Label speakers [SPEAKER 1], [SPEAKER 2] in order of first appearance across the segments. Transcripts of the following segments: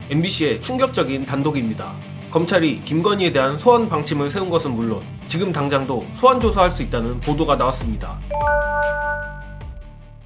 [SPEAKER 1] MBC의 충격적인 단독입니다. 검찰이 김건희에 대한 소환 방침을 세운 것은 물론 지금 당장도 소환 조사할 수 있다는 보도가 나왔습니다.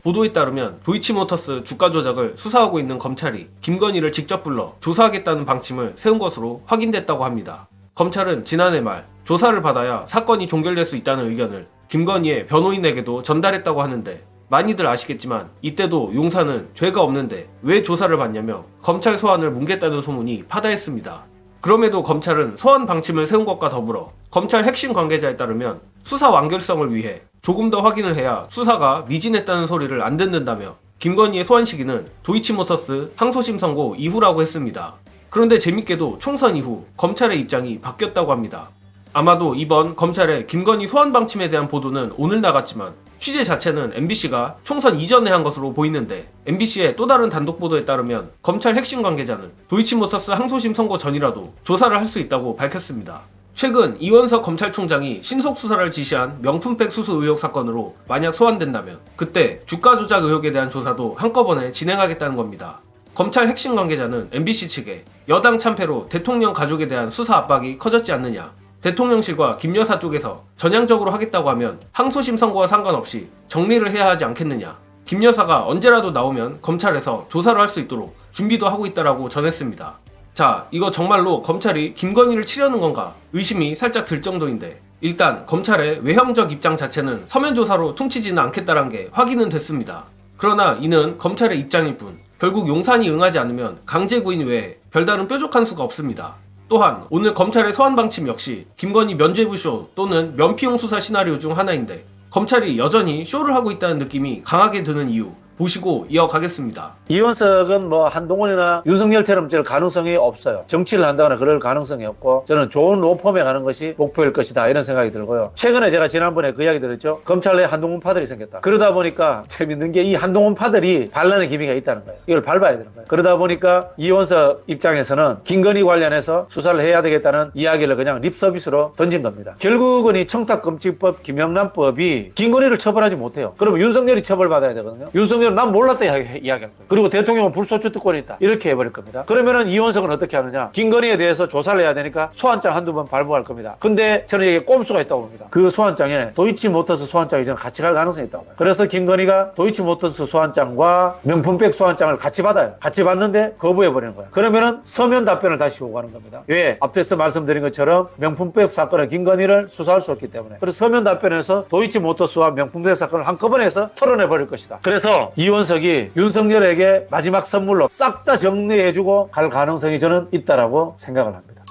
[SPEAKER 1] 보도에 따르면 도이치모터스 주가 조작을 수사하고 있는 검찰이 김건희를 직접 불러 조사하겠다는 방침을 세운 것으로 확인됐다고 합니다. 검찰은 지난해 말 조사를 받아야 사건이 종결될 수 있다는 의견을 김건희의 변호인에게도 전달했다고 하는데, 많이들 아시겠지만 이때도 용사는 죄가 없는데 왜 조사를 받냐며 검찰 소환을 뭉갰다는 소문이 파다했습니다. 그럼에도 검찰은 소환 방침을 세운 것과 더불어 검찰 핵심 관계자에 따르면 수사 완결성을 위해 조금 더 확인을 해야 수사가 미진했다는 소리를 안 듣는다며 김건희의 소환 시기는 도이치모터스 항소심 선고 이후라고 했습니다. 그런데 재밌게도 총선 이후 검찰의 입장이 바뀌었다고 합니다. 아마도 이번 검찰의 김건희 소환 방침에 대한 보도는 오늘 나갔지만 취재 자체는 MBC가 총선 이전에 한 것으로 보이는데, MBC의 또 다른 단독 보도에 따르면 검찰 핵심 관계자는 도이치모터스 항소심 선고 전이라도 조사를 할 수 있다고 밝혔습니다. 최근 이원석 검찰총장이 신속 수사를 지시한 명품백 수수 의혹 사건으로 만약 소환된다면 그때 주가 조작 의혹에 대한 조사도 한꺼번에 진행하겠다는 겁니다. 검찰 핵심 관계자는 MBC 측에 여당 참패로 대통령 가족에 대한 수사 압박이 커졌지 않느냐, 대통령실과 김 여사 쪽에서 전향적으로 하겠다고 하면 항소심 선고와 상관없이 정리를 해야 하지 않겠느냐, 김 여사가 언제라도 나오면 검찰에서 조사를 할 수 있도록 준비도 하고 있다라고 전했습니다. 자, 이거 정말로 검찰이 김건희를 치려는 건가 의심이 살짝 들 정도인데, 일단 검찰의 외형적 입장 자체는 서면 조사로 퉁치지는 않겠다는 게 확인은 됐습니다. 그러나 이는 검찰의 입장일 뿐 결국 용산이 응하지 않으면 강제 구인 외에 별다른 뾰족한 수가 없습니다. 또한 오늘 검찰의 소환 방침 역시 김건희 면죄부쇼 또는 면피용 수사 시나리오 중 하나인데, 검찰이 여전히 쇼를 하고 있다는 느낌이 강하게 드는 이유 보시고 이어가겠습니다.
[SPEAKER 2] 이원석은 한동훈이나 윤석열처럼 될 가능성이 없어요. 정치를 한다거나 그럴 가능성이 없고, 저는 좋은 로펌에 가는 것이 목표일 것이다, 이런 생각이 들고요. 최근에 제가 지난번에 그 이야기 들었죠. 검찰 내에 한동훈 파들이 생겼다. 그러다 보니까 재밌는 게 이 한동훈 파들이 반란의 기미가 있다는 거예요. 이걸 밟아야 되는 거예요. 그러다 보니까 이원석 입장에서는 김건희 관련해서 수사를 해야 되겠다는 이야기를 그냥 립서비스로 던진 겁니다. 결국은 이 청탁금지법, 김영란법이 김건희를 처벌하지 못해요. 그러면 윤석열이 처벌받아야 되거든요. 윤석열 난 몰랐다 이야기할 거예요. 그리고 대통령은 불소추 특권이 있다, 이렇게 해버릴 겁니다. 그러면은 이원석은 어떻게 하느냐, 김건희에 대해서 조사를 해야 되니까 소환장 한두 번 발부할 겁니다. 근데 저는 이게 꼼수가 있다고 봅니다. 그 소환장에 도이치모터스 소환장이 저는 같이 갈 가능성이 있다고 봐요. 그래서 김건희가 도이치모터스 소환장과 명품백 소환장을 같이 받아요. 같이 받는데 거부해버리는 거예요. 그러면은 서면 답변을 다시 요구하는 겁니다. 왜? 앞에서 말씀드린 것처럼 명품백 사건은 김건희를 수사할 수 없기 때문에. 그래서 서면 답변에서 도이치모터스와 명품백 사건을 한꺼번에 해서 털어내버릴 것이다. 그래서 이원석이 윤석열에게 마지막 선물로 싹 다 정리해주고 갈 가능성이 저는 있다라고 생각을 합니다.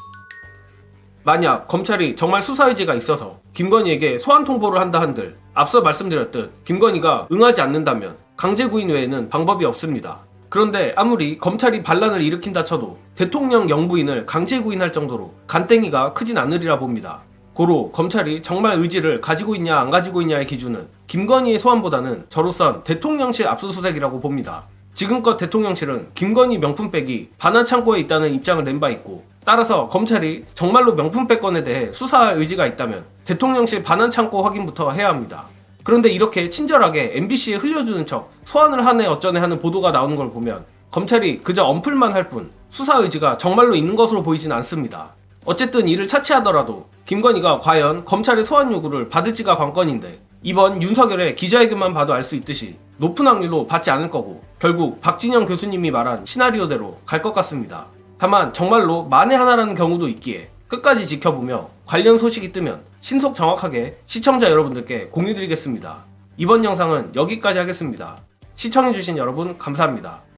[SPEAKER 1] 만약 검찰이 정말 수사 의지가 있어서 김건희에게 소환 통보를 한다 한들, 앞서 말씀드렸듯 김건희가 응하지 않는다면 강제 구인 외에는 방법이 없습니다. 그런데 아무리 검찰이 반란을 일으킨다 쳐도 대통령 영부인을 강제 구인할 정도로 간땡이가 크진 않으리라 봅니다. 고로 검찰이 정말 의지를 가지고 있냐 안 가지고 있냐의 기준은 김건희의 소환보다는 저로선 대통령실 압수수색이라고 봅니다. 지금껏 대통령실은 김건희 명품백이 반환 창고에 있다는 입장을 낸 바 있고, 따라서 검찰이 정말로 명품백 건에 대해 수사할 의지가 있다면 대통령실 반환 창고 확인부터 해야 합니다. 그런데 이렇게 친절하게 MBC에 흘려주는 척 소환을 하네 어쩌네 하는 보도가 나오는 걸 보면 검찰이 그저 언플만 할 뿐 수사 의지가 정말로 있는 것으로 보이진 않습니다. 어쨌든 이를 차치하더라도 김건희가 과연 검찰의 소환 요구를 받을지가 관건인데, 이번 윤석열의 기자회견만 봐도 알 수 있듯이 높은 확률로 받지 않을 거고 결국 박진영 교수님이 말한 시나리오대로 갈 것 같습니다. 다만 정말로 만에 하나라는 경우도 있기에 끝까지 지켜보며 관련 소식이 뜨면 신속 정확하게 시청자 여러분들께 공유드리겠습니다. 이번 영상은 여기까지 하겠습니다. 시청해주신 여러분 감사합니다.